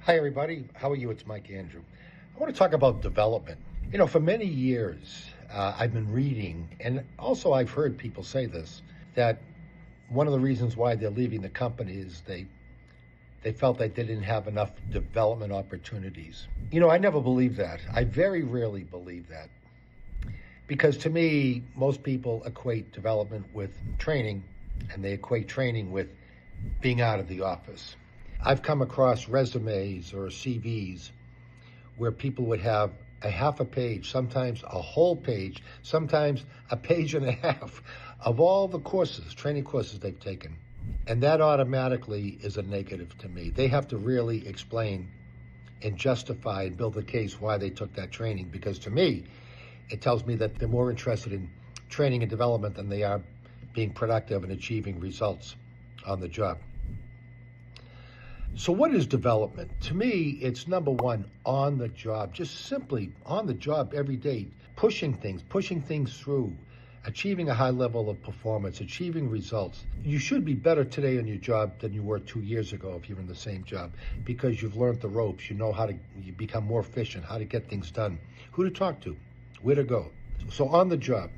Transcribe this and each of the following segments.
Hi, everybody. How are you? It's Mike Andrew. I want to talk about development. For many years, I've been reading, and also I've heard people say this, that one of the reasons why they're leaving the company is they felt that they didn't have enough development opportunities. I never believe that. I very rarely believe that. Because to me, most people equate development with training, and they equate training with being out of the office. I've come across resumes or CVs where people would have a half a page, sometimes a whole page, sometimes a page and a half of all the courses, training courses they've taken. And that automatically is a negative to me. They have to really explain and justify and build a case why they took that training, because to me, it tells me that they're more interested in training and development than they are being productive and achieving results on the job. So what is development? To me, it's number one, on the job, just simply on the job every day, pushing things through, achieving a high level of performance, achieving results. You should be better today on your job than you were 2 years ago if you're in the same job, because you've learned the ropes, you become more efficient, how to get things done, who to talk to, where to go. So on the job.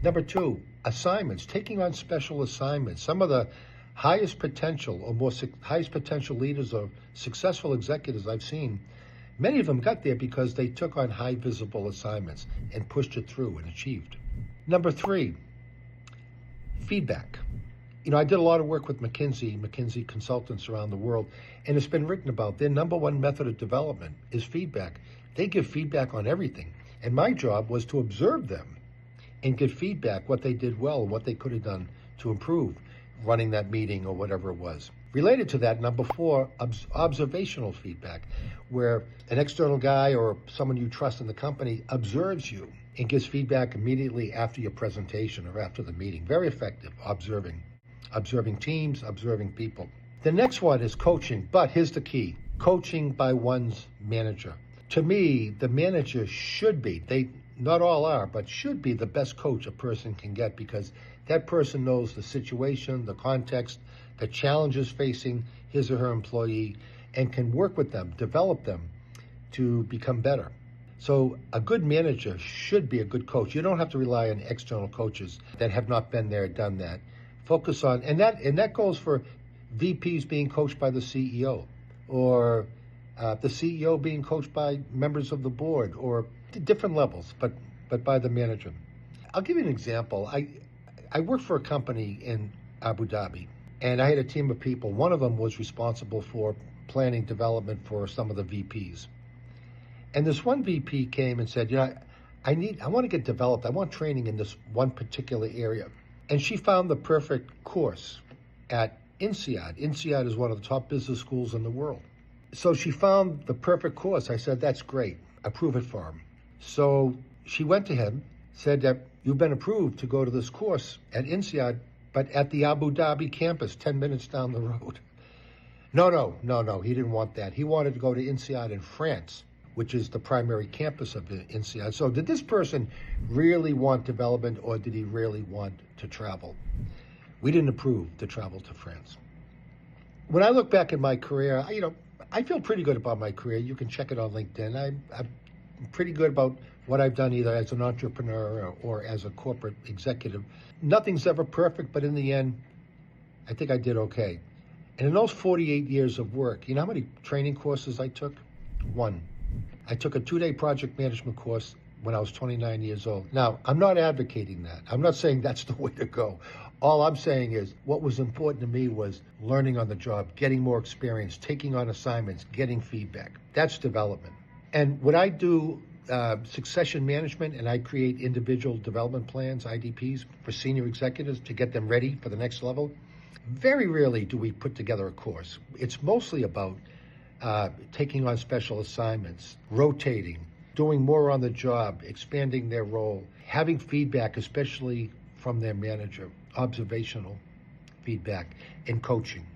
Number two, assignments, taking on special assignments. Some of the highest potential leaders or successful executives I've seen, many of them got there because they took on high visible assignments and pushed it through and achieved. Number three, feedback. I did a lot of work with McKinsey consultants around the world, and it's been written about their number one method of development is feedback. They give feedback on everything. And my job was to observe them and give feedback, what they did well and what they could have done to improve running that meeting or whatever it was. Related to that, number four, observational feedback, where an external guy or someone you trust in the company observes you and gives feedback immediately after your presentation or after the meeting. Very effective, observing teams, observing people. The next one is coaching, but here's the key, coaching by one's manager. To me, the manager should be, they not all are, but should be the best coach a person can get, because that person knows the situation, the context, the challenges facing his or her employee, and can work with them, develop them to become better. So a good manager should be a good coach. You don't have to rely on external coaches that have not been there, done that. Focus on, and that goes for VPs being coached by the CEO, or the CEO being coached by members of the board, or different levels, but by the manager. I'll give you an example. I worked for a company in Abu Dhabi, and I had a team of people. One of them was responsible for planning development for some of the VPs. And this one VP came and said, I want to get developed. I want training in this one particular area. And she found the perfect course at INSEAD. INSEAD is one of the top business schools in the world. So she found the perfect course. I said, that's great. Approve it for him. So she went to him, said that you've been approved to go to this course at INSEAD, but at the Abu Dhabi campus, 10 minutes down the road. No, he didn't want that. He wanted to go to INSEAD in France, which is the primary campus of the INSEAD. So did this person really want development, or did he really want to travel? We didn't approve to travel to France. When I look back at my career, I feel pretty good about my career. You can check it on LinkedIn. I'm pretty good about what I've done, either as an entrepreneur or as a corporate executive. Nothing's ever perfect, but in the end, I think I did okay. And in those 48 years of work, you know how many training courses I took? One. I took a 2-day project management course when I was 29 years old. Now, I'm not advocating that. I'm not saying that's the way to go. All I'm saying is what was important to me was learning on the job, getting more experience, taking on assignments, getting feedback. That's development. And when I do succession management and I create individual development plans, IDPs, for senior executives to get them ready for the next level, very rarely do we put together a course. It's mostly about taking on special assignments, rotating, doing more on the job, expanding their role, having feedback, especially from their manager, observational feedback, and coaching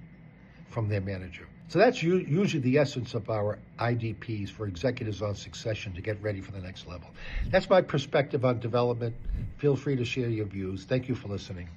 from their manager. So that's usually the essence of our IDPs for executives on succession to get ready for the next level. That's my perspective on development. Feel free to share your views. Thank you for listening.